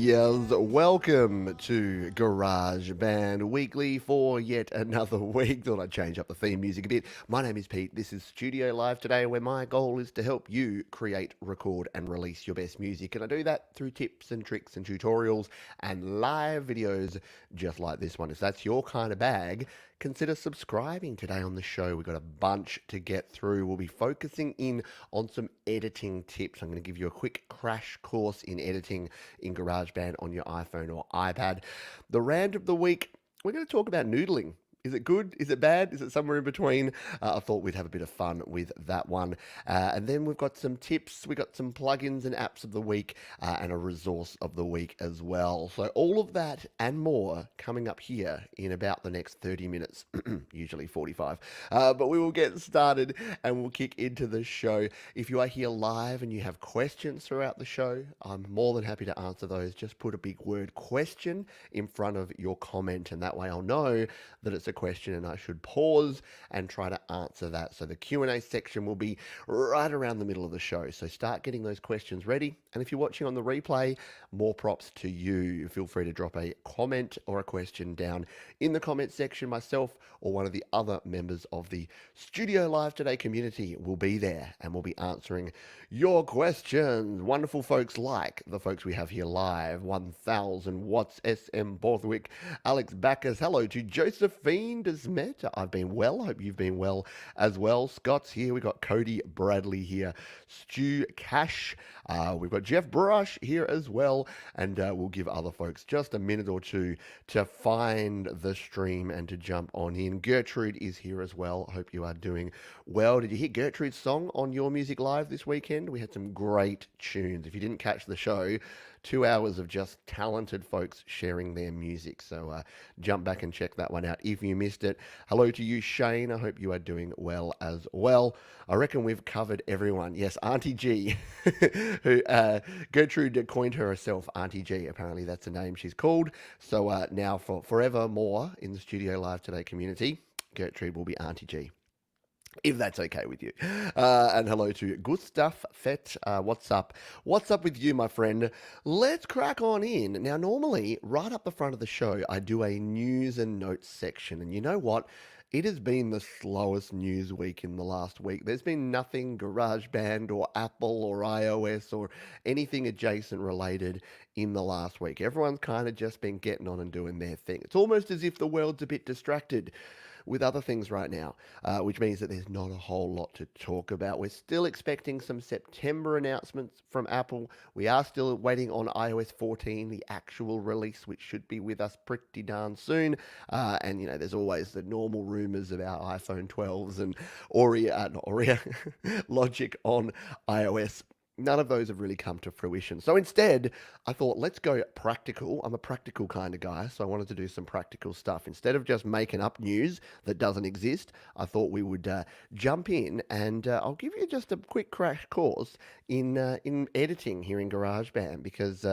Yes, welcome to GarageBand Weekly for yet another week. Thought I'd change up the theme music a bit. My name is Pete. This is Studio Live today, where my goal is to help you create, record, and release your best music. And I do that through tips and tricks and tutorials and live videos just like this one. If that's your kind of bag, consider subscribing today on the show. We've got a bunch to get through. We'll be focusing in on some editing tips. I'm going to give you a quick crash course in editing in GarageBand on your iPhone or iPad. The rant of the week, we're going to talk about noodling. Is it good? Is it bad? Is it somewhere in between? I thought we'd have a bit of fun with that one. And then we've got some tips. We've got some plugins and apps of the week and a resource of the week as well. So all of that and more coming up here in about the next 30 minutes, usually 45. But we will get started and we'll kick into the show. If you are here live and you have questions throughout the show, I'm more than happy to answer those. Just put a big word question in front of your comment, and that way I'll know that it's a question and I should pause and try to answer that. So the Q&A section will be right around the middle of the show. So start getting those questions ready. And if you're watching on the replay, more props to you. Feel free to drop a comment or a question down in the comment section. Myself or one of the other members of the Studio Live Today community will be there and we'll be answering your questions. Wonderful folks like the folks we have here live. 1000 Watts SM Borthwick, Alex Backus. Hello to Josephine Desmet. I've been well. Hope you've been well as well. Scott's here. We've got Cody Bradley here. Stu Cash. We've got Jeff Brush here as well. And we'll give other folks just a minute or two to find the stream and to jump on in. Gertrude is here as well. Hope you are doing well. Did you hear Gertrude's song on Your Music Live this weekend? We had some great tunes. If you didn't catch the show, 2 hours of just talented folks sharing their music. So jump back and check that one out if you missed it. Hello to you, Shane. I hope you are doing well as well. I reckon we've covered everyone. Yes, Auntie G, who Gertrude coined her herself, Auntie G. Apparently that's the name she's called. So now for forevermore in the Studio Live Today community, Gertrude will be Auntie G, if that's okay with you. And hello to Gustav Fett. What's up? What's up with you, my friend? Let's crack on in. Now, normally, right up the front of the show, I do a news and notes section. And you know what? It has been the slowest news week in the last week. There's been nothing GarageBand or Apple or iOS or anything adjacent related in the last week. Everyone's kind of just been getting on and doing their thing. It's almost as if the world's a bit distracted with other things right now, which means that there's not a whole lot to talk about. We're still expecting some September announcements from Apple. We are still waiting on iOS 14, the actual release, which should be with us pretty darn soon. And, you know, there's always the normal rumors about iPhone 12s and Logic on iOS. None of those have really come to fruition. So instead, I thought, let's go practical. I'm a practical kind of guy, so I wanted to do some practical stuff. Instead of just making up news that doesn't exist, I thought we would jump in and I'll give you just a quick crash course in editing here in GarageBand, because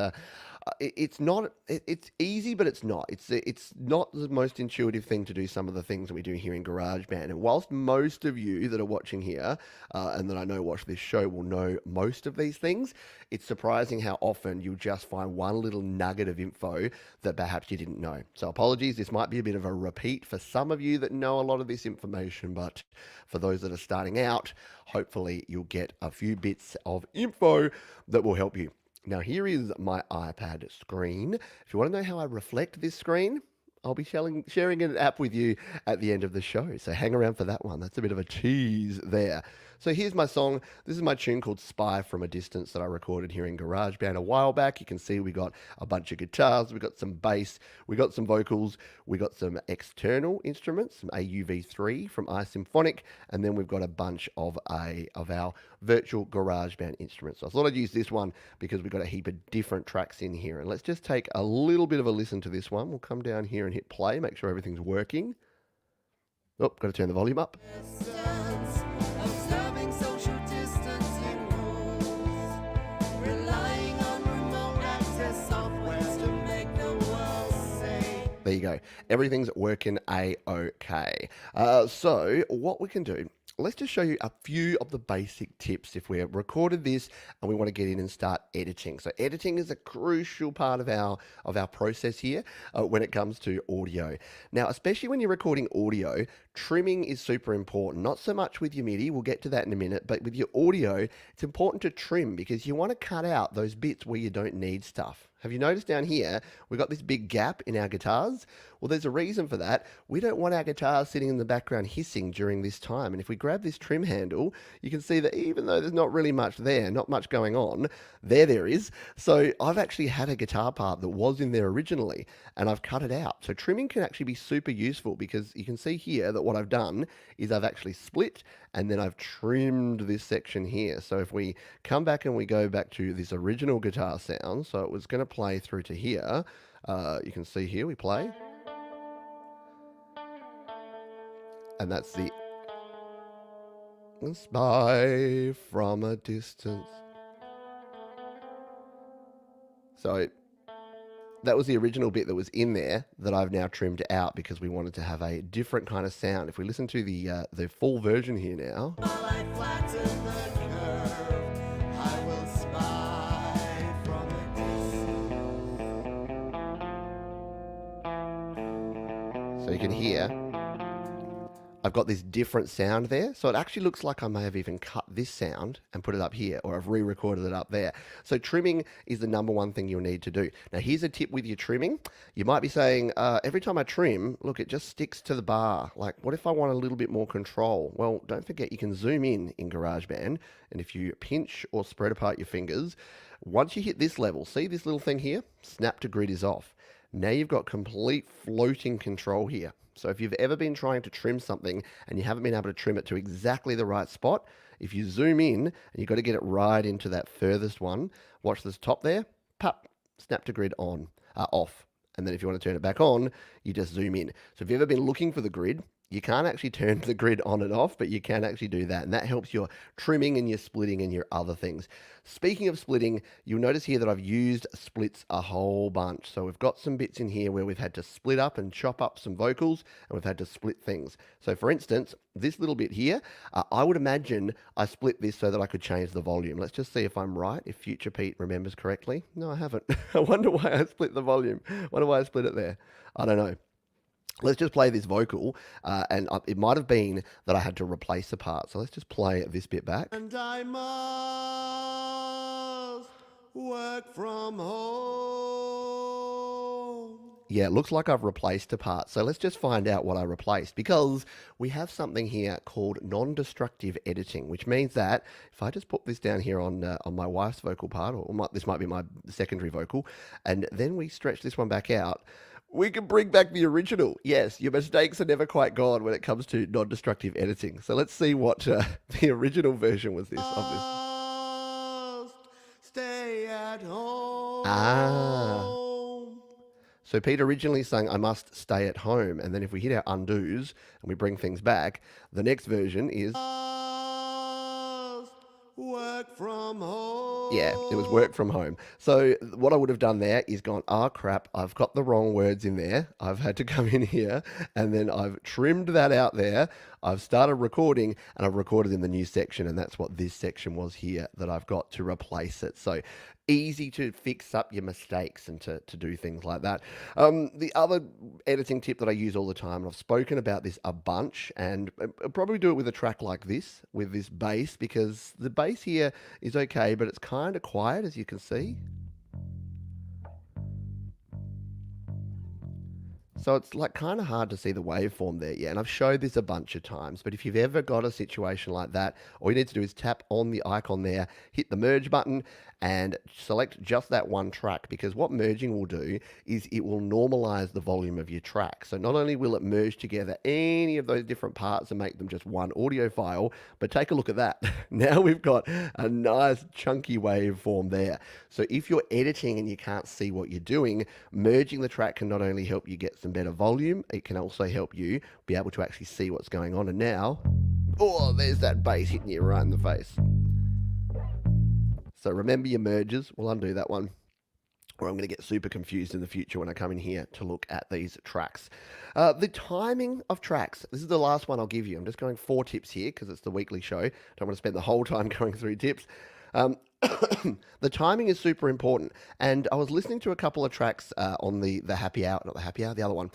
it's easy, but it's not. It's not the most intuitive thing to do some of the things that we do here in GarageBand. And whilst most of you that are watching here and that I know watch this show will know most of these things, it's surprising how often you'll just find one little nugget of info that perhaps you didn't know. So apologies, this might be a bit of a repeat for some of you that know a lot of this information, but for those that are starting out, hopefully you'll get a few bits of info that will help you. Now, here is my iPad screen. If you want to know how I reflect this screen, I'll be sharing an app with you at the end of the show. So hang around for that one. That's a bit of a tease there. So here's my song. This is my tune called Spy from a Distance that I recorded here in GarageBand a while back. You can see we got a bunch of guitars, we got some bass, we got some vocals, we got some external instruments, some AUV3 from iSymphonic, and then we've got a bunch of our virtual GarageBand instruments. So I thought I'd use this one because we've got a heap of different tracks in here. And let's just take a little bit of a listen to this one. We'll come down here and hit play, make sure everything's working. Oh, got to turn the volume up. There you go. Everything's working A-OK. So what we can do, let's just show you a few of the basic tips if we're recorded this and we want to get in and start editing. So editing is a crucial part of our process here when it comes to audio. Now, especially when you're recording audio, trimming is super important. Not so much with your MIDI, we'll get to that in a minute, but with your audio, it's important to trim because you want to cut out those bits where you don't need stuff. Have you noticed down here, we've got this big gap in our guitars? Well, there's a reason for that. We don't want our guitars sitting in the background hissing during this time. And if we grab this trim handle, you can see that even though there's not really much there, not much going on, there is. So I've actually had a guitar part that was in there originally, and I've cut it out. So trimming can actually be super useful because you can see here that what I've done is I've actually split and then I've trimmed this section here. So if we come back and we go back to this original guitar sound, so it was going to play through to here, you can see here we play, and that's the spy from a distance. So that was the original bit that was in there that I've now trimmed out because we wanted to have a different kind of sound. If we listen to the full version here now. So you can hear I've got this different sound there. So it actually looks like I may have even cut this sound and put it up here, or I've re-recorded it up there. So trimming is the number one thing you'll need to do. Now here's a tip with your trimming. You might be saying, every time I trim, look, it just sticks to the bar. Like, what if I want a little bit more control? Well, don't forget you can zoom in GarageBand, and if you pinch or spread apart your fingers, once you hit this level, see this little thing here? Snap to grid is off. Now you've got complete floating control here. So if you've ever been trying to trim something and you haven't been able to trim it to exactly the right spot, if you zoom in and you've got to get it right into that furthest one, watch this top there, pop, snap to grid on, off. And then if you want to turn it back on, you just zoom in. So if you've ever been looking for the grid, you can't actually turn the grid on and off, but you can actually do that. And that helps your trimming and your splitting and your other things. Speaking of splitting, you'll notice here that I've used splits a whole bunch. So we've got some bits in here where we've had to split up and chop up some vocals, and we've had to split things. So for instance, this little bit here, I would imagine I split this so that I could change the volume. Let's just see if I'm right, if Future Pete remembers correctly. No, I haven't. I wonder why I split the volume. Wonder why I split it there. I don't know. Let's just play this vocal, and it might have been that I had to replace a part. So let's just play this bit back. And I must work from home. Yeah, it looks like I've replaced a part. So let's just find out what I replaced, because we have something here called non-destructive editing, which means that if I just put this down here on my wife's vocal part, or this might be my secondary vocal, and then we stretch this one back out, we can bring back the original. Yes, your mistakes are never quite gone when it comes to non-destructive editing. So let's see what the original version was this of this. Stay at home. So Pete originally sang, I must stay at home. And then if we hit our undos and we bring things back, the next version is work from home. Yeah, it was work from home. So what I would have done there is gone, crap, I've got the wrong words in there. I've had to come in here and then I've trimmed that out there. I've started recording and I've recorded in the new section, and that's what this section was here that I've got to replace it. So easy to fix up your mistakes and to do things like that. The other editing tip that I use all the time, and I've spoken about this a bunch, and I'll probably do it with a track like this, with this bass, because the bass here is okay, but it's kind of quiet, as you can see. So it's like kind of hard to see the waveform there, yeah, and I've showed this a bunch of times, but if you've ever got a situation like that, all you need to do is tap on the icon there, hit the merge button, and select just that one track, because what merging will do is it will normalize the volume of your track. So not only will it merge together any of those different parts and make them just one audio file, but take a look at that. Now we've got a nice chunky waveform there. So if you're editing and you can't see what you're doing, merging the track can not only help you get some better volume, it can also help you be able to actually see what's going on. And now, oh, there's that bass hitting you right in the face. So remember your merges. We'll undo that one. or I'm going to get super confused in the future when I come in here to look at these tracks. The timing of tracks. This is the last one I'll give you. I'm just going 4 tips here because it's the weekly show. Don't want to spend the whole time going through tips. The timing is super important. And I was listening to a couple of tracks on the Happy Hour, not the Happy Hour, the other one,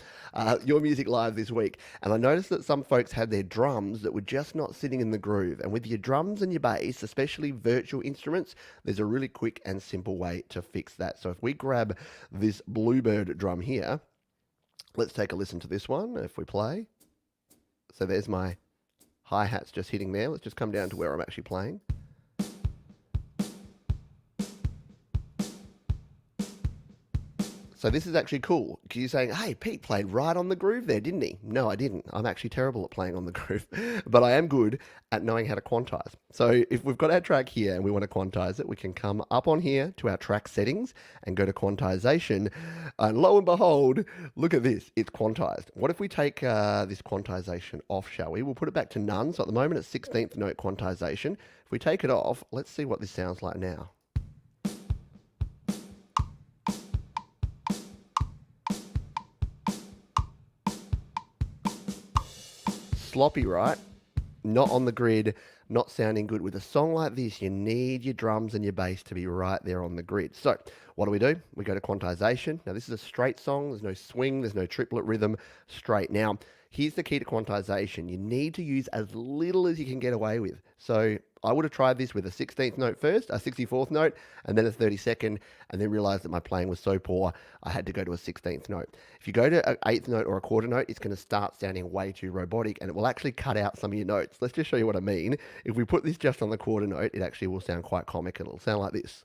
Your Music Live this week. And I noticed that some folks had their drums that were just not sitting in the groove. And with your drums and your bass, especially virtual instruments, there's a really quick and simple way to fix that. So if we grab this Bluebird drum here, let's take a listen to this one if we play. So there's my hi-hats just hitting there. Let's just come down to where I'm actually playing. So this is actually cool because you're saying, hey, Pete played right on the groove there, didn't he? No, I didn't. I'm actually terrible at playing on the groove, but I am good at knowing how to quantize. So if we've got our track here and we want to quantize it, we can come up on here to our track settings and go to quantization. And lo and behold, look at this, it's quantized. What if we take this quantization off, shall we? We'll put it back to none. So at the moment it's 16th note quantization. If we take it off, let's see what this sounds like now. Sloppy, right? Not on the grid, not sounding good. With a song like this, you need your drums and your bass to be right there on the grid. So what do? We go to quantization. Now this is a straight song. There's no swing. There's no triplet rhythm. Straight. Now, here's the key to quantization. You need to use as little as you can get away with. So I would have tried this with a 16th note first, a 64th note, and then a 32nd, and then realized that my playing was so poor, I had to go to a 16th note. If you go to an 8th note or a quarter note, it's going to start sounding way too robotic, and it will actually cut out some of your notes. Let's just show you what I mean. If we put this just on the quarter note, it actually will sound quite comic, and it'll sound like this.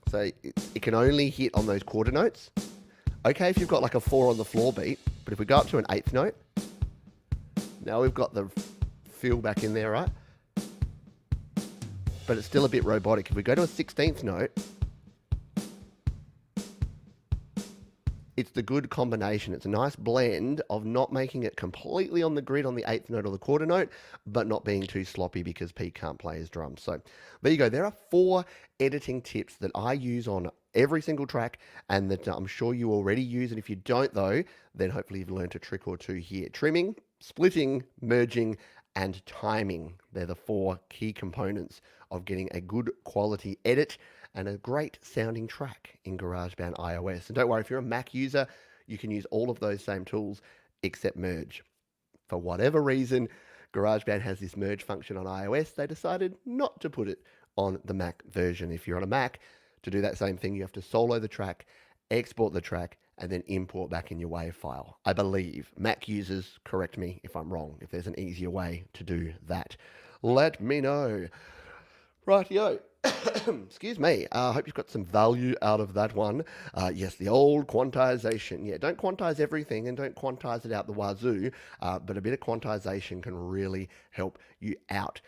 So it can only hit on those quarter notes. Okay, if you've got like a 4 on the floor beat, but if we go up to an 8th note, now we've got the feel back in there, right? But it's still a bit robotic. If we go to a 16th note, it's the good combination. It's a nice blend of not making it completely on the grid on the 8th note or the quarter note, but not being too sloppy because Pete can't play his drums. So there you go. There are 4 editing tips that I use on every single track and that I'm sure you already use. And if you don't though, then hopefully you've learned a trick or two here. Trimming, splitting, merging, and timing. They're the 4 key components of getting a good quality edit and a great sounding track in GarageBand iOS. And don't worry, if you're a Mac user, you can use all of those same tools except merge. For whatever reason, GarageBand has this merge function on iOS. They decided not to put it on the Mac version. If you're on a Mac, to do that same thing, you have to solo the track, export the track, and then import back in your WAV file. I believe. Mac users, correct me if I'm wrong, if there's an easier way to do that. Let me know. Rightio. Excuse me. I hope you've got some value out of that one. Yes, the old quantization. Yeah, don't quantize everything and don't quantize it out the wazoo, but a bit of quantization can really help you out.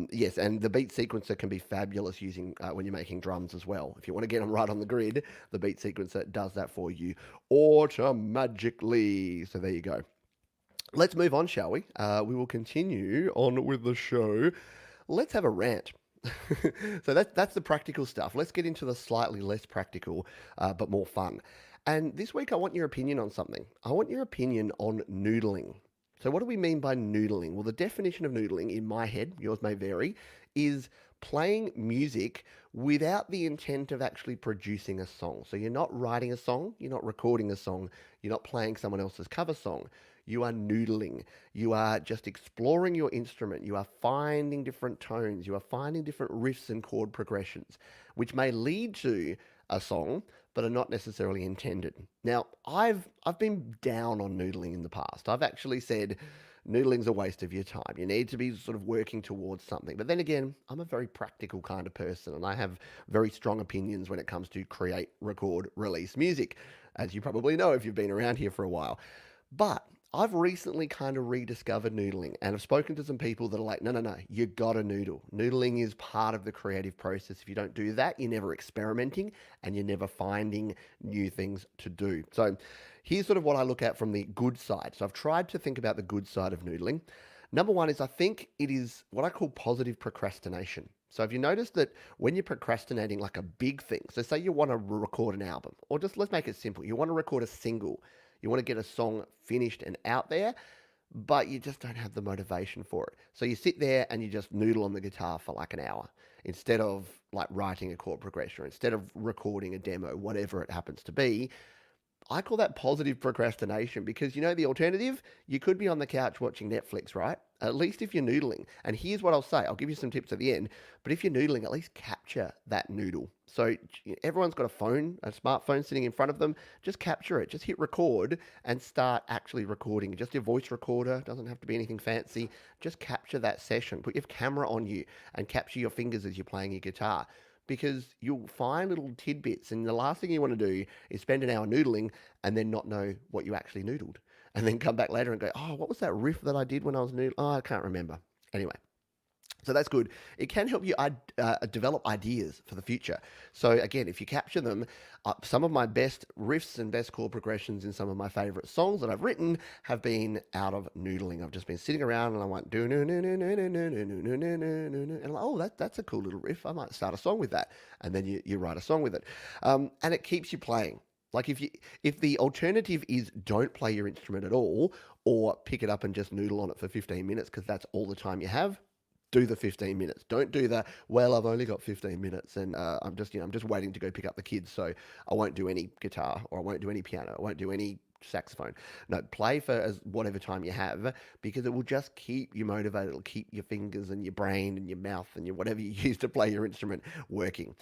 Yes, and the beat sequencer can be fabulous using when you're making drums as well. If you want to get them right on the grid, the beat sequencer does that for you automatically. So there you go. Let's move on, shall we? We will continue on with the show. Let's have a rant. So that's the practical stuff. Let's get into the slightly less practical, but more fun. And this week I want your opinion on something. I want your opinion on noodling. So what do we mean by noodling? Well, the definition of noodling in my head, yours may vary, is playing music without the intent of actually producing a song. So you're not writing a song, you're not recording a song, you're not playing someone else's cover song. You are noodling. You are just exploring your instrument. You are finding different tones. You are finding different riffs and chord progressions, which may lead to a song, but are not necessarily intended. Now, I've been down on noodling in the past. I've actually said noodling's a waste of your time. You need to be sort of working towards something. But then again, I'm a very practical kind of person, and I have very strong opinions when it comes to create, record, release music, as you probably know if you've been around here for a while. But I've recently kind of rediscovered noodling, and I've spoken to some people that are like, no, you gotta noodle. Noodling is part of the creative process. If you don't do that, you're never experimenting and you're never finding new things to do. So here's sort of what I look at from the good side. So I've tried to think about the good side of noodling. Number one is I think it is what I call positive procrastination. So if you notice that when you're procrastinating like a big thing, so say you want to record an album, or just let's make it simple, you want to record a single, you want to get a song finished and out there, but you just don't have the motivation for it. So you sit there and you just noodle on the guitar for like an hour instead of like writing a chord progression or instead of recording a demo, whatever it happens to be. I call that positive procrastination because the alternative, you could be on the couch watching Netflix, right? At least if you're noodling. And here's what I'll say, I'll give you some tips at the end, but if you're noodling, at least capture that noodle. So everyone's got a smartphone sitting in front of them. Just capture it. Just hit record and start actually recording. Just your voice recorder, doesn't have to be anything fancy. Just capture that session. Put your camera on you and capture your fingers as you're playing your guitar, because you'll find little tidbits. And the last thing you want to do is spend an hour noodling and then not know what you actually noodled. And then come back later and go, oh, what was that riff that I did when I was noodling? Oh, I can't remember. Anyway, so that's good. It can help you develop ideas for the future. So again, if you capture them, some of my best riffs and best chord progressions in some of my favorite songs that I've written have been out of noodling. I've just been sitting around and I went do no no no no no no no no no no no, and I'm like, oh, that's a cool little riff. I might start a song with that, and then you write a song with it, and it keeps you playing. Like if the alternative is don't play your instrument at all, or pick it up and just noodle on it for 15 minutes because that's all the time you have, do the 15 minutes. Don't do the, well, I've only got 15 minutes and I'm just waiting to go pick up the kids, so I won't do any guitar or I won't do any piano. I won't do any saxophone. No, play for as whatever time you have, because it will just keep you motivated. It'll keep your fingers and your brain and your mouth and your whatever you use to play your instrument working.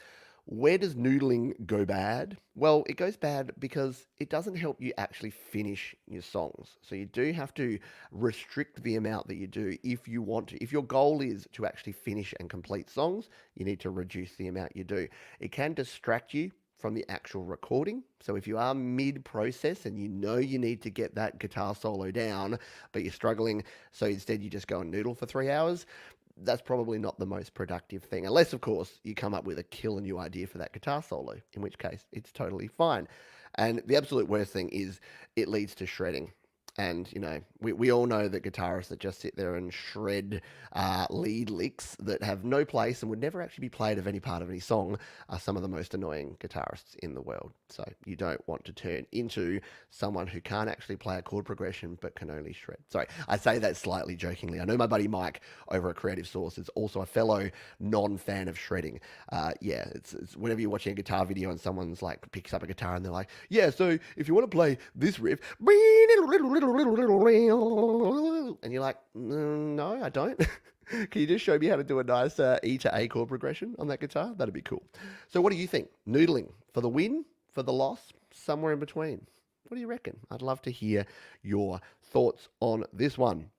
Where does noodling go bad? Well, it goes bad because it doesn't help you actually finish your songs. So you do have to restrict the amount that you do if you want to. If your goal is to actually finish and complete songs, you need to reduce the amount you do. It can distract you from the actual recording. So if you are mid-process and you need to get that guitar solo down, but you're struggling, so instead you just go and noodle for 3 hours, that's probably not the most productive thing. Unless, of course, you come up with a killer new idea for that guitar solo, in which case it's totally fine. And the absolute worst thing is it leads to shredding. And, we all know that guitarists that just sit there and shred lead licks that have no place and would never actually be played of any part of any song are some of the most annoying guitarists in the world. So you don't want to turn into someone who can't actually play a chord progression but can only shred. Sorry, I say that slightly jokingly. I know my buddy Mike over at Creative Source is also a fellow non-fan of shredding. It's whenever you're watching a guitar video and someone's like picks up a guitar and they're like, yeah, so if you want to play this riff, and you're like, no, I don't. Can you just show me how to do a nice E to A chord progression on that guitar? That'd be cool. So what do you think? Noodling for the win, for the loss, somewhere in between? What do you reckon? I'd love to hear your thoughts on this one.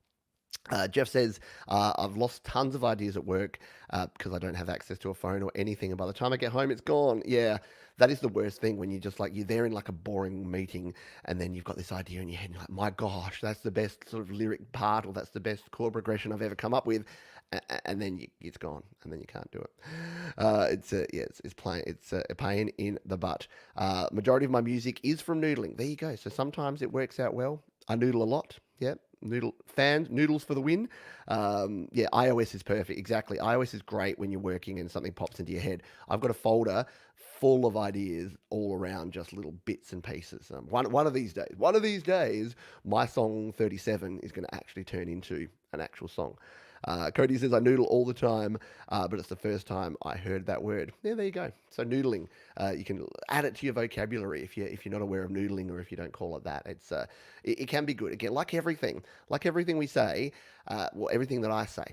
Jeff says, I've lost tons of ideas at work because I don't have access to a phone or anything. And by the time I get home, it's gone. Yeah, that is the worst thing when you just you're there in like a boring meeting and then you've got this idea in your head and you're like, my gosh, that's the best sort of lyric part or that's the best chord progression I've ever come up with. And then it's gone and then you can't do it. It's a pain in the butt. Majority of my music is from noodling. There you go. So sometimes it works out well. I noodle a lot. Yep. Noodles for the win. iOS is perfect. Exactly. iOS is great when you're working and something pops into your head. I've got a folder full of ideas all around, just little bits and pieces. One of these days, my song 37 is going to actually turn into an actual song. Cody says, I noodle all the time, but it's the first time I heard that word. Yeah, there you go. So noodling, you can add it to your vocabulary if you're not aware of noodling or if you don't call it that. It can be good. Again, like everything we say, everything that I say.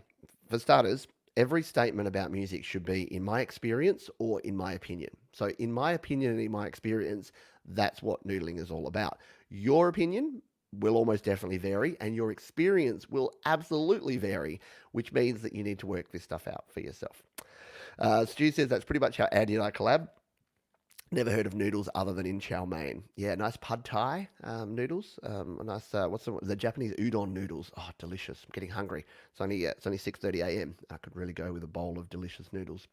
For starters, every statement about music should be in my experience or in my opinion. So in my opinion and in my experience, that's what noodling is all about. Your opinion will almost definitely vary, and your experience will absolutely vary, which means that you need to work this stuff out for yourself. Stu says that's pretty much how Andy and I collab. Never heard of noodles other than in chow mein. Yeah, nice pad thai noodles. Nice. What's the Japanese udon noodles? Oh, delicious! I'm getting hungry. It's only 6:30 a.m. I could really go with a bowl of delicious noodles.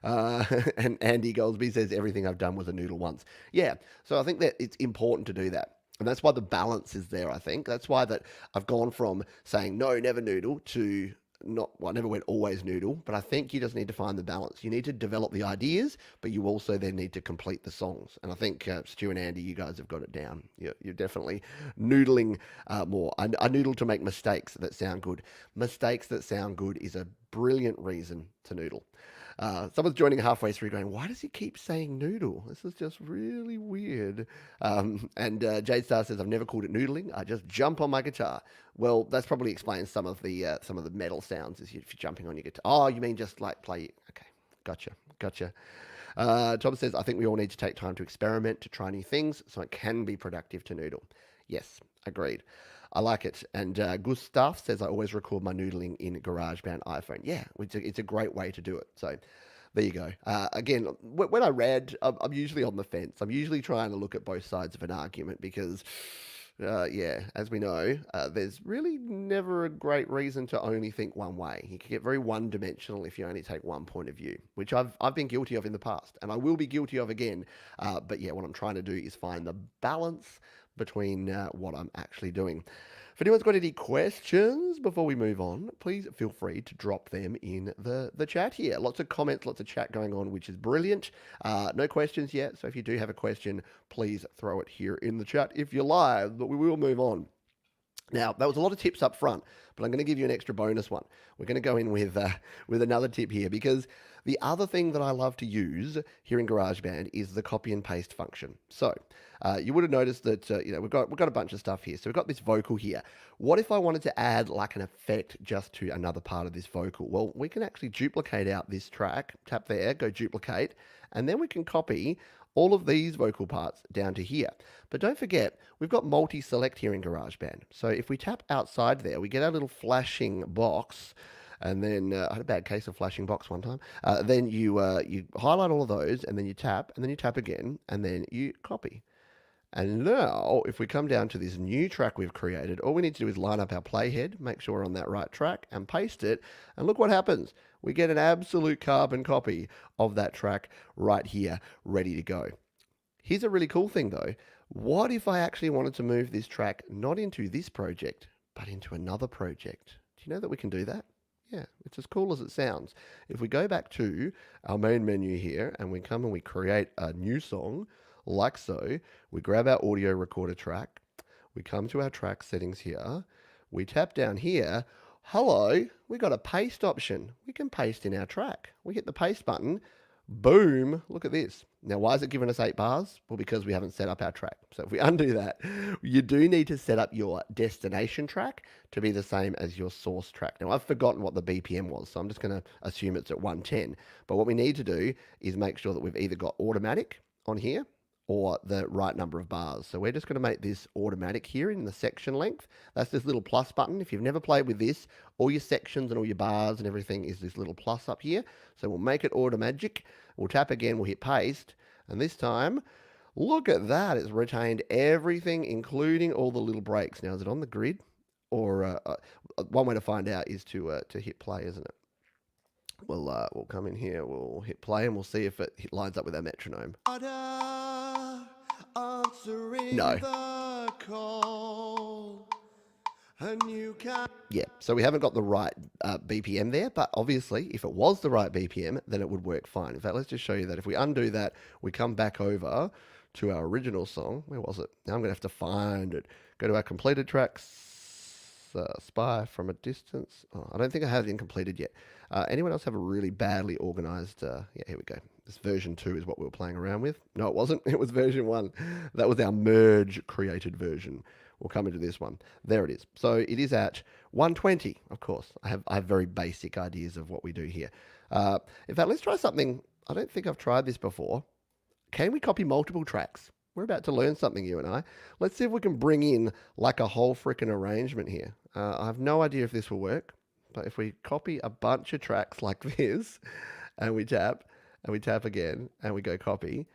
And Andy Goldsby says everything I've done was a noodle once. Yeah, so I think that it's important to do that. And that's why the balance is there, I think. That's why that I've gone from saying, no, never noodle, to well, I never went always noodle, but I think you just need to find the balance. You need to develop the ideas, but you also then need to complete the songs. And I think Stu and Andy, you guys have got it down. You're definitely noodling more. I noodle to make mistakes that sound good. Mistakes that sound good is a brilliant reason to noodle. Someone's joining halfway through going, why does he keep saying noodle? This is just really weird. And Jade Star says, I've never called it noodling. I just jump on my guitar. Well, that's probably explains some of the metal sounds if you're jumping on your guitar. Oh, you mean just like play? Okay, gotcha. Tom says, I think we all need to take time to experiment, to try new things, so it can be productive to noodle. Yes, agreed. I like it. And Gustav says, I always record my noodling in GarageBand iPhone. Yeah, it's a great way to do it. So there you go. Again, when I read, I'm usually on the fence. I'm usually trying to look at both sides of an argument because, yeah, as we know, there's really never a great reason to only think one way. You can get very one-dimensional if you only take one point of view, which I've been guilty of in the past, and I will be guilty of again. But yeah, what I'm trying to do is find the balance between what I'm actually doing. If anyone's got any questions before we move on, please feel free to drop them in the chat here. Lots of comments, lots of chat going on, which is brilliant. No questions yet, so if you do have a question, please throw it here in the chat if you're live, but we will move on. Now, that was a lot of tips up front, but I'm going to give you an extra bonus one. We're going to go in with another tip here because the other thing that I love to use here in GarageBand is the copy and paste function. So you would have noticed that we've got a bunch of stuff here. So we've got this vocal here. What if I wanted to add like an effect just to another part of this vocal? Well, we can actually duplicate out this track. Tap there, go duplicate, and then we can copy all of these vocal parts down to here. But don't forget, we've got multi-select here in GarageBand. So if we tap outside there, we get our little flashing box, and then I had a bad case of flashing box one time. Then you highlight all of those, and then you tap again, and then you copy. And now, if we come down to this new track we've created, all we need to do is line up our playhead, make sure we're on that right track, and paste it. And look what happens. We get an absolute carbon copy of that track right here, ready to go. Here's a really cool thing though. What if I actually wanted to move this track not into this project, but into another project? Do you know that we can do that? Yeah, it's as cool as it sounds. If we go back to our main menu here, and we come and we create a new song, like so, we grab our audio recorder track, we come to our track settings here, we tap down here, hello, we got a paste option. We can paste in our track. We hit the paste button, boom, look at this. Now, why is it giving us 8 bars? Well, because we haven't set up our track. So if we undo that, you do need to set up your destination track to be the same as your source track. Now, I've forgotten what the BPM was, so I'm just going to assume it's at 110. But what we need to do is make sure that we've either got automatic on here, or the right number of bars. So we're just going to make this automatic here in the section length. That's this little plus button. If you've never played with this, all your sections and all your bars and everything is this little plus up here. So we'll make it automatic. We'll tap again, we'll hit paste. And this time, look at that. It's retained everything, including all the little breaks. Now, is it on the grid? Or one way to find out is to hit play, isn't it? We'll come in here, we'll hit play, and we'll see if it lines up with our metronome. No. Yeah, so we haven't got the right BPM there, but obviously if it was the right BPM, then it would work fine. In fact, let's just show you that. If we undo that, we come back over to our original song. Where was it? Now I'm going to have to find it. Go to our completed tracks, Spy from a Distance. Oh, I don't think I have it completed yet. Anyone else have a really badly organized? Yeah, here we go. This version 2 is what we were playing around with. No, it wasn't. It was version 1. That was our merge created version. We'll come into this one. There it is. So it is at 120, of course. I have very basic ideas of what we do here. In fact, let's try something. I don't think I've tried this before. Can we copy multiple tracks? We're about to learn something, you and I. Let's see if we can bring in like a whole freaking arrangement here. I have no idea if this will work, but if we copy a bunch of tracks like this, and we tap again, and we go copy,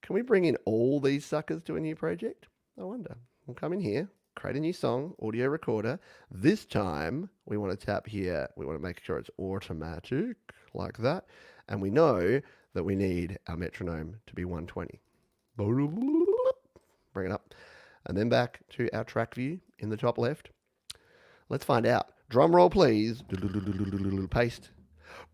can we bring in all these suckers to a new project? I wonder. We'll come in here, create a new song, audio recorder. This time, we want to tap here. We want to make sure it's automatic, like that. And we know that we need our metronome to be 120. Bring it up. And then back to our track view in the top left. Let's find out. Drum roll, please. Paste.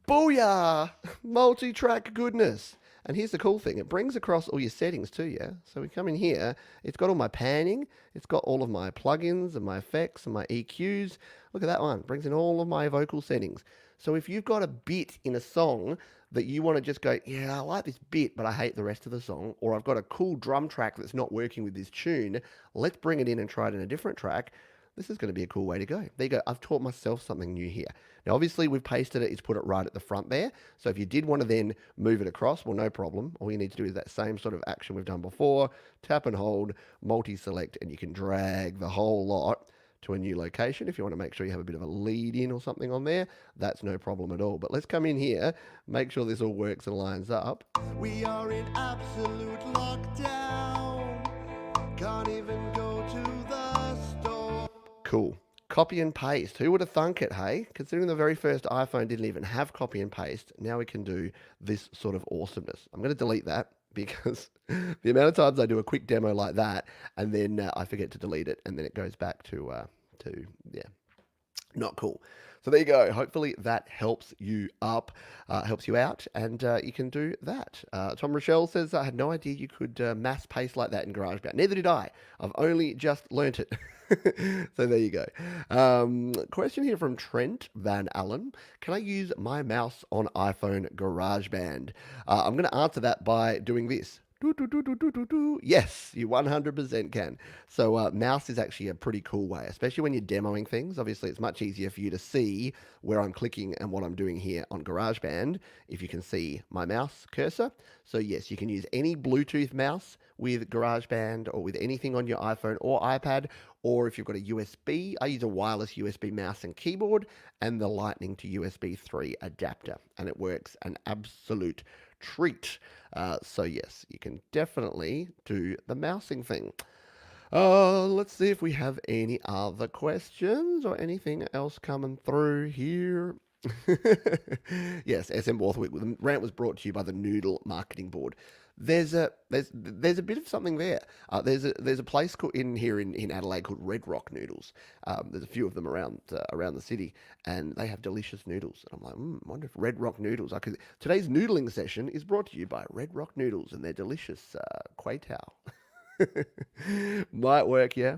Booyah! Multi-track goodness. And here's the cool thing. It brings across all your settings too, yeah? So we come in here. It's got all my panning. It's got all of my plugins and my effects and my EQs. Look at that one. It brings in all of my vocal settings. So if you've got a bit in a song that you want to just go, yeah, I like this bit, but I hate the rest of the song, or I've got a cool drum track that's not working with this tune, let's bring it in and try it in a different track. This is going to be a cool way to go. There you go. I've taught myself something new here. Now, obviously, we've pasted it. It's put it right at the front there. So if you did want to then move it across, well, no problem. All you need to do is that same sort of action we've done before. Tap and hold, multi-select, and you can drag the whole lot to a new location. If you want to make sure you have a bit of a lead in or something on there, that's no problem at all. But let's come in here, make sure this all works and lines up. We are in absolute lockdown. Can't even go to the store. Cool. Copy and paste. Who would have thunk it, hey? Considering the very first iPhone didn't even have copy and paste, now we can do this sort of awesomeness. I'm going to delete that because the amount of times I do a quick demo like that and then I forget to delete it and then it goes back to yeah, not cool. So there you go. Hopefully that helps you up, helps you out, and you can do that. Tom Rochelle says, I had no idea you could mass paste like that in GarageBand. Neither did I. I've only just learnt it. So there you go. Question here from Trent Van Allen. Can I use my mouse on iPhone GarageBand? I'm going to answer that by doing this. Yes, you 100% can. So mouse is actually a pretty cool way, especially when you're demoing things. Obviously, it's much easier for you to see where I'm clicking and what I'm doing here on GarageBand if you can see my mouse cursor. So yes, you can use any Bluetooth mouse with GarageBand or with anything on your iPhone or iPad, or if you've got a USB, I use a wireless USB mouse and keyboard and the Lightning to USB 3 adapter, and it works an absolute treat. So yes, you can definitely do the mousing thing. Let's see if we have any other questions or anything else coming through here. Yes, SM Borthwick. The rant was brought to you by the Noodle Marketing Board. There's a bit of something there. There's a place in Adelaide called Red Rock Noodles. There's a few of them around the city, and they have delicious noodles. And I'm like, I wonder if Red Rock Noodles. Today's noodling session is brought to you by Red Rock Noodles and their delicious kway tao. Might work, yeah.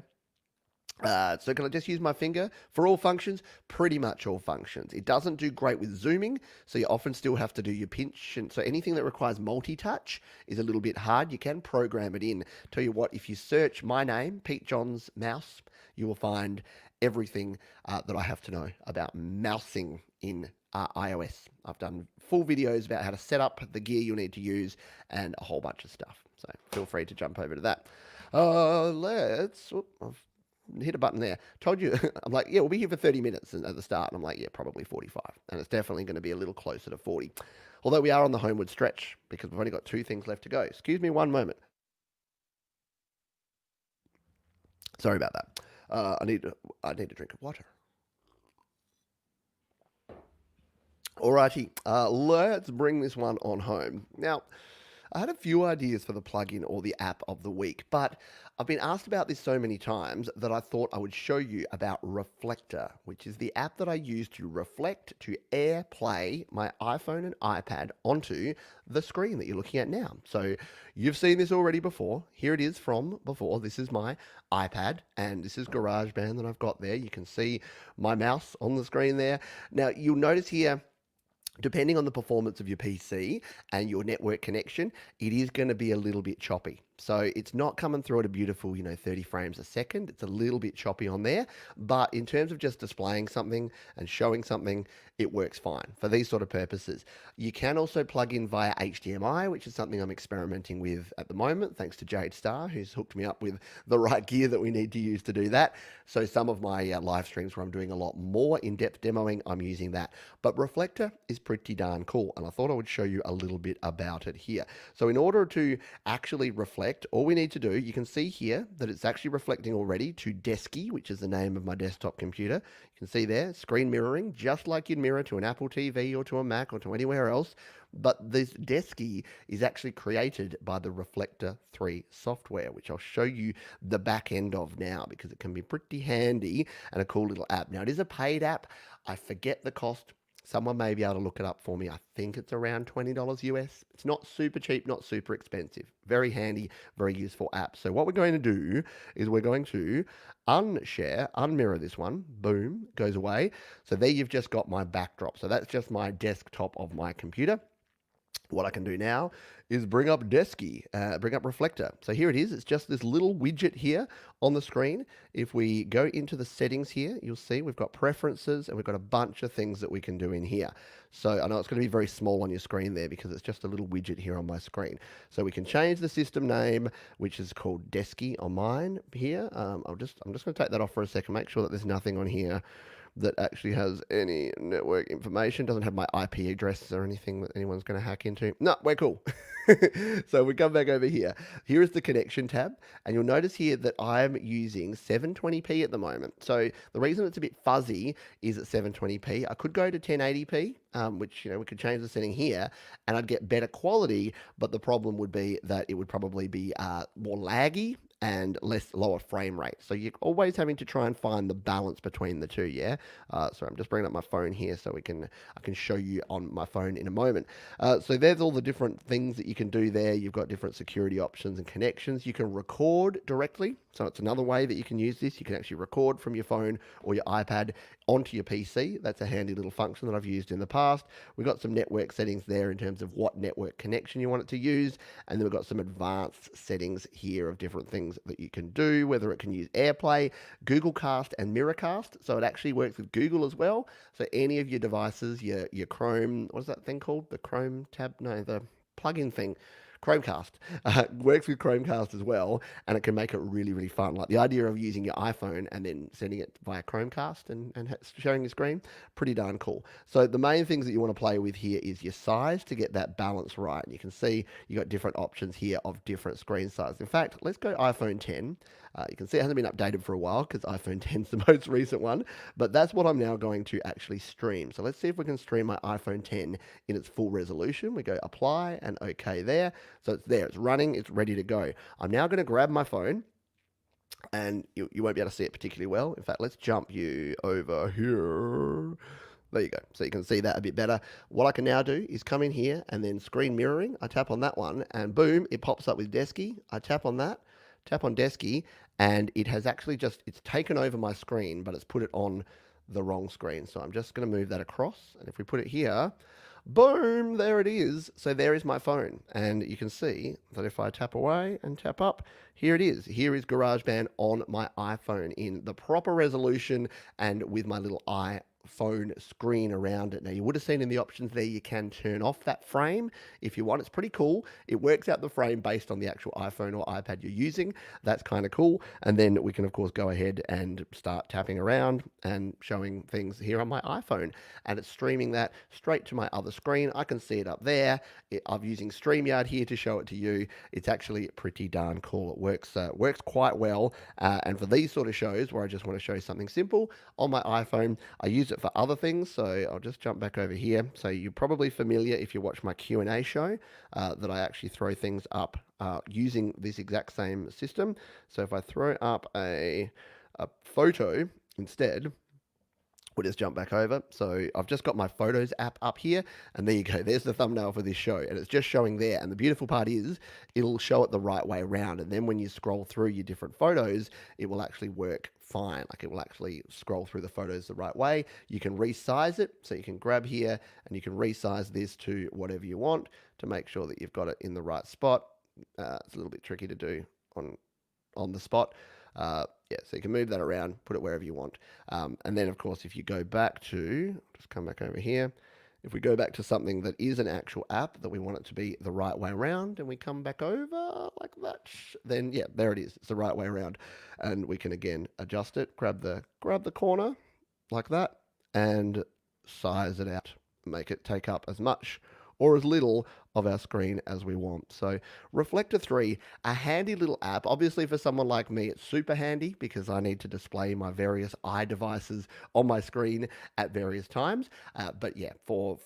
So can I just use my finger for all functions? Pretty much all functions. It doesn't do great with zooming, so you often still have to do your pinch. And so anything that requires multi-touch is a little bit hard. You can program it in. Tell you what, if you search my name, Pete John's mouse, you will find everything that I have to know about mousing in iOS. I've done full videos about how to set up the gear you'll need to use and a whole bunch of stuff. So feel free to jump over to that. I've hit a button there. Told you, I'm like, yeah, we'll be here for 30 minutes at the start. And I'm like, yeah, probably 45. And it's definitely going to be a little closer to 40. Although we are on the homeward stretch because we've only got 2 things left to go. Excuse me one moment. Sorry about that. I need a drink of water. Alrighty, let's bring this one on home. Now, I had a few ideas for the plugin or the app of the week, but I've been asked about this so many times that I thought I would show you about Reflector, which is the app that I use to reflect, to AirPlay my iPhone and iPad onto the screen that you're looking at now. So you've seen this already before. Here it is from before. This is my iPad, and this is GarageBand that I've got there. You can see my mouse on the screen there. Now, you'll notice here, depending on the performance of your PC and your network connection, it is going to be a little bit choppy. So it's not coming through at a beautiful, 30 frames a second. It's a little bit choppy on there. But in terms of just displaying something and showing something, it works fine for these sort of purposes. You can also plug in via HDMI, which is something I'm experimenting with at the moment, thanks to Jade Starr, who's hooked me up with the right gear that we need to use to do that. So some of my live streams where I'm doing a lot more in-depth demoing, I'm using that. But Reflector is pretty darn cool, and I thought I would show you a little bit about it here. So in order to actually reflect reflect, all we need to do, you can see here that it's actually reflecting already to Desky, which is the name of my desktop computer. You can see there, screen mirroring, just like you'd mirror to an Apple TV or to a Mac or to anywhere else. But this Desky is actually created by the Reflector 3 software, which I'll show you the back end of now because it can be pretty handy and a cool little app. Now, it is a paid app. I forget the cost. Someone may be able to look it up for me. I think it's around $20 US. It's not super cheap, not super expensive. Very handy, very useful app. So what we're going to do is we're going to unshare, unmirror this one. Boom, goes away. So there you've just got my backdrop. So that's just my desktop of my computer. What I can do now is bring up Desky, bring up Reflector. So here it is. It's just this little widget here on the screen. If we go into the settings here, you'll see we've got preferences and we've got a bunch of things that we can do in here. So I know it's going to be very small on your screen there because it's just a little widget here on my screen. So we can change the system name, which is called Desky on mine here. I'm just going to take that off for a second, make sure that there's nothing on here that actually has any network information, doesn't have my IP address or anything that anyone's going to hack into. No, we're cool. So we come back over here. Here is the connection tab, and you'll notice here that I'm using 720p at the moment. So the reason it's a bit fuzzy is at 720p. I could go to 1080p, which, we could change the setting here, and I'd get better quality, but the problem would be that it would probably be more laggy and lower frame rate. So you're always having to try and find the balance between the two, yeah? So I'm just bringing up my phone here so I can show you on my phone in a moment. So there's all the different things that you can do there. You've got different security options and connections. You can record directly. So it's another way that you can use this. You can actually record from your phone or your iPad onto your PC. That's a handy little function that I've used in the past. We've got some network settings there in terms of what network connection you want it to use. And then we've got some advanced settings here of different things that you can do, whether it can use AirPlay, Google Cast, and Miracast. So it actually works with Google as well. So any of your devices, your Chrome, what is that thing called? The Chrome tab? No, the plug-in thing. Chromecast works with Chromecast as well, and it can make it really, really fun. Like the idea of using your iPhone and then sending it via Chromecast and sharing your screen, pretty darn cool. So the main things that you want to play with here is your size to get that balance right. And you can see you got different options here of different screen sizes. In fact, let's go iPhone 10. You can see it hasn't been updated for a while because iPhone 10 is the most recent one, but that's what I'm now going to actually stream. So let's see if we can stream my iPhone 10 in its full resolution. We go apply and OK there. So it's there, it's running, it's ready to go. I'm now going to grab my phone, and you won't be able to see it particularly well. In fact, let's jump you over here. There you go. So you can see that a bit better. What I can now do is come in here and then screen mirroring. I tap on that one and boom, it pops up with Desky. I tap on that, tap on Desky, and it has actually it's taken over my screen, but it's put it on the wrong screen. So I'm just going to move that across. And if we put it here, boom, there it is. So there is my phone. And you can see that if I tap away and tap up, here it is. Here is GarageBand on my iPhone in the proper resolution and with my little iPhone screen around it. Now, you would have seen in the options there, you can turn off that frame if you want. It's pretty cool. It works out the frame based on the actual iPhone or iPad you're using. That's kind of cool. And then we can, of course, go ahead and start tapping around and showing things here on my iPhone. And it's streaming that straight to my other screen. I can see it up there. I'm using StreamYard here to show it to you. It's actually pretty darn cool. It works quite well. And for these sort of shows where I just want to show something simple on my iPhone, I use it for other things. So I'll just jump back over here. So you're probably familiar if you watch my Q&A show that I actually throw things up using this exact same system. So if I throw up a photo instead, we'll just jump back over. So I've just got my Photos app up here, and there you go. There's the thumbnail for this show, and it's just showing there. And the beautiful part is it'll show it the right way around. And then when you scroll through your different photos, it will actually work fine. Like it will actually scroll through the photos the right way. You can resize it. So you can grab here and you can resize this to whatever you want to make sure that you've got it in the right spot. It's a little bit tricky to do on the spot. Yeah, so you can move that around, put it wherever you want. And then, of course, if you go back to, just come back over here. If we go back to something that is an actual app that we want it to be the right way around, and we come back over like that, then yeah, there it is. It's the right way around. And we can again adjust it, grab the corner like that, and size it out. Make it take up as much or as little of our screen as we want. So Reflector 3, a handy little app. Obviously for someone like me, it's super handy because I need to display my various eye devices on my screen at various times. But yeah, for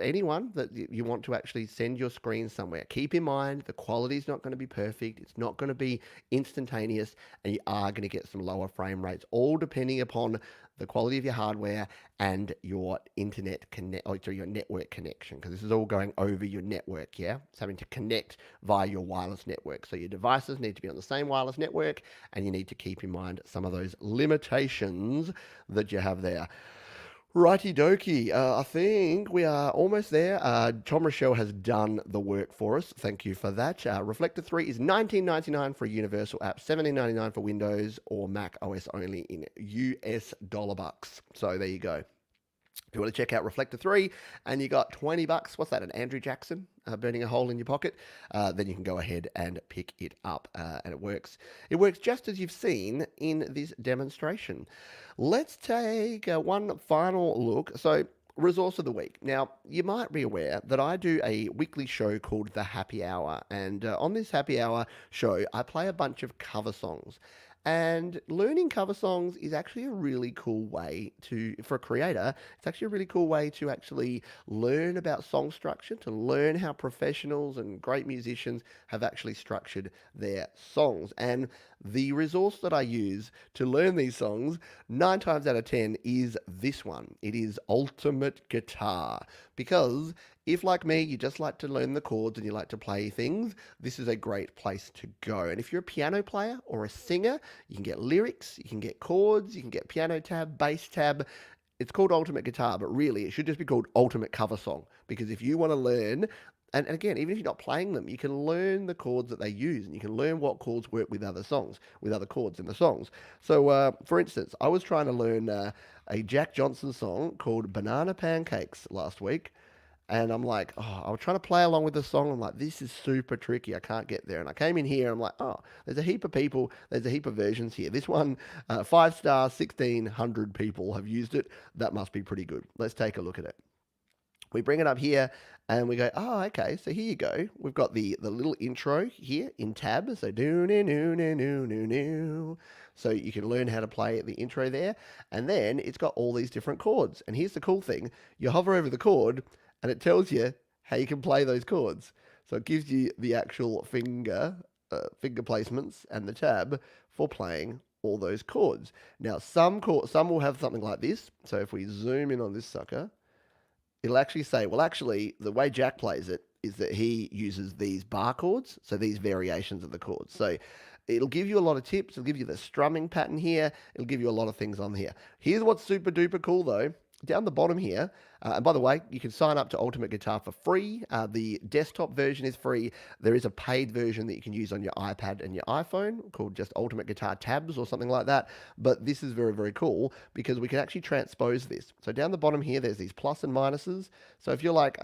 anyone that you want to actually send your screen somewhere, keep in mind the quality is not going to be perfect. It's not going to be instantaneous, and you are going to get some lower frame rates, all depending upon the quality of your hardware and your internet connect, or your network connection, because this is all going over your network. Yeah, it's having to connect via your wireless network. So your devices need to be on the same wireless network, and you need to keep in mind some of those limitations that you have there. Righty dokie. I think we are almost there. Tom Rochelle has done the work for us. Thank you for that. Reflector 3 is $19.99 for a universal app, $17.99 for Windows or Mac OS only in US dollar bucks. So there you go. If you want to check out Reflector 3 and you got $20, what's that, an Andrew Jackson burning a hole in your pocket, then you can go ahead and pick it up. And it works. It works just as you've seen in this demonstration. Let's take one final look. So, resource of the week. Now, you might be aware that I do a weekly show called The Happy Hour. And on this Happy Hour show, I play a bunch of cover songs. And learning cover songs is actually a really cool way for a creator, it's actually a really cool way to actually learn about song structure, to learn how professionals and great musicians have actually structured their songs. And the resource that I use to learn these songs, 9 times out of 10, is this one. It is Ultimate Guitar. Because if, like me, you just like to learn the chords and you like to play things, this is a great place to go. And if you're a piano player or a singer, you can get lyrics, you can get chords, you can get piano tab, bass tab. It's called Ultimate Guitar, but really it should just be called Ultimate Cover Song. Because if you want to learn, and again, even if you're not playing them, you can learn the chords that they use, and you can learn what chords work with other songs, with other chords in the songs. So, for instance, I was trying to learn a Jack Johnson song called Banana Pancakes last week. And I'm like, oh, I was trying to play along with the song. I'm like, this is super tricky. I can't get there. And I came in here. I'm like, oh, there's a heap of people. There's a heap of versions here. This one, 5-star, 1,600 people have used it. That must be pretty good. Let's take a look at it. We bring it up here and we go, oh, okay, so here you go. We've got the little intro here in tab. So do no no no no no no. So you can learn how to play the intro there. And then it's got all these different chords. And here's the cool thing. You hover over the chord and it tells you how you can play those chords. So it gives you the actual finger placements and the tab for playing all those chords. Now, some will have something like this. So if we zoom in on this sucker, it'll actually say, well, actually, the way Jack plays it is that he uses these bar chords, so these variations of the chords. So it'll give you a lot of tips. It'll give you the strumming pattern here. It'll give you a lot of things on here. Here's what's super duper cool, though. Down the bottom here, and by the way, you can sign up to Ultimate Guitar for free. The desktop version is free. There is a paid version that you can use on your iPad and your iPhone called just Ultimate Guitar Tabs or something like that. But this is very, very cool because we can actually transpose this. So down the bottom here, there's these plus and minuses. So if you're like,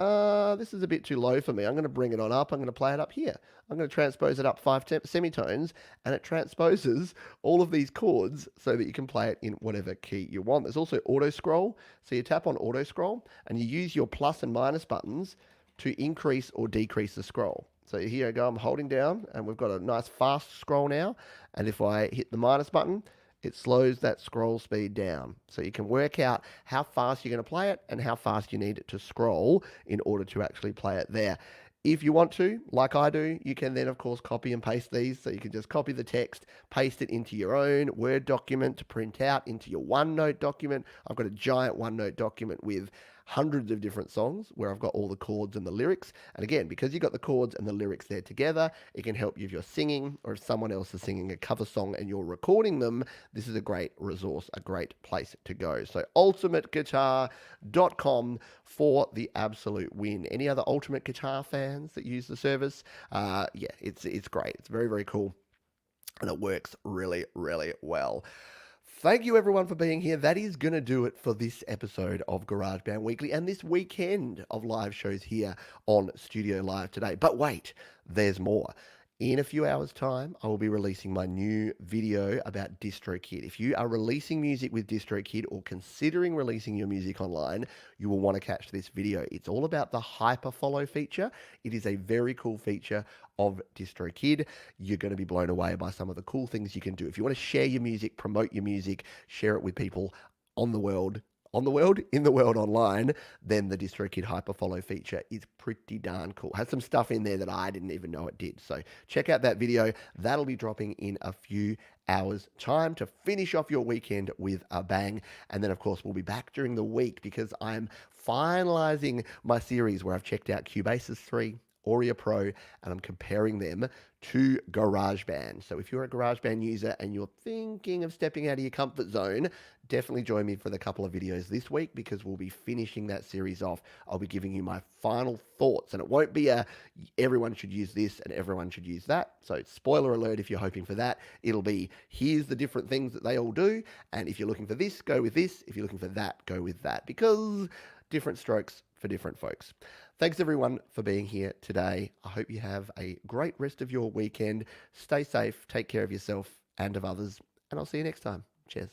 this is a bit too low for me, I'm going to bring it on up. I'm going to play it up here. I'm going to transpose it up 5 semitones, and it transposes all of these chords so that you can play it in whatever key you want. There's also auto scroll. So you tap on auto scroll and you use your plus and minus buttons to increase or decrease the scroll. So here I go, I'm holding down and we've got a nice fast scroll now. And if I hit the minus button, it slows that scroll speed down. So you can work out how fast you're going to play it and how fast you need it to scroll in order to actually play it there. If you want to, like I do, you can then, of course, copy and paste these. So you can just copy the text, paste it into your own Word document to print out into your OneNote document. I've got a giant OneNote document with hundreds of different songs where I've got all the chords and the lyrics. And again, because you've got the chords and the lyrics there together, it can help you if you're singing or if someone else is singing a cover song and you're recording them. This is a great resource, a great place to go. So ultimateguitar.com for the absolute win. Any other Ultimate Guitar fans that use the service? Yeah, it's great. It's very, very cool. And it works really, really well. Thank you everyone for being here. That is going to do it for this episode of GarageBand Weekly and this weekend of live shows here on Studio Live today. But wait, there's more. In a few hours' time, I will be releasing my new video about DistroKid. If you are releasing music with DistroKid or considering releasing your music online, you will want to catch this video. It's all about the hyperfollow feature. It is a very cool feature of DistroKid. You're going to be blown away by some of the cool things you can do. If you want to share your music, promote your music, share it with people on the world, in the world online, then the DistroKid hyperfollow feature is pretty darn cool. Has some stuff in there that I didn't even know it did. So check out that video. That'll be dropping in a few hours time to finish off your weekend with a bang. And then of course we'll be back during the week because I'm finalizing my series where I've checked out Cubase's 3, Audio Pro, and I'm comparing them to GarageBand. So if you're a GarageBand user and you're thinking of stepping out of your comfort zone, definitely join me for the couple of videos this week because we'll be finishing that series off. I'll be giving you my final thoughts, and it won't be a everyone should use this and everyone should use that. So spoiler alert if you're hoping for that. It'll be here's the different things that they all do, and if you're looking for this, go with this. If you're looking for that, go with that, because different strokes for different folks. Thanks everyone for being here today. I hope you have a great rest of your weekend. Stay safe, take care of yourself and of others, and I'll see you next time. Cheers.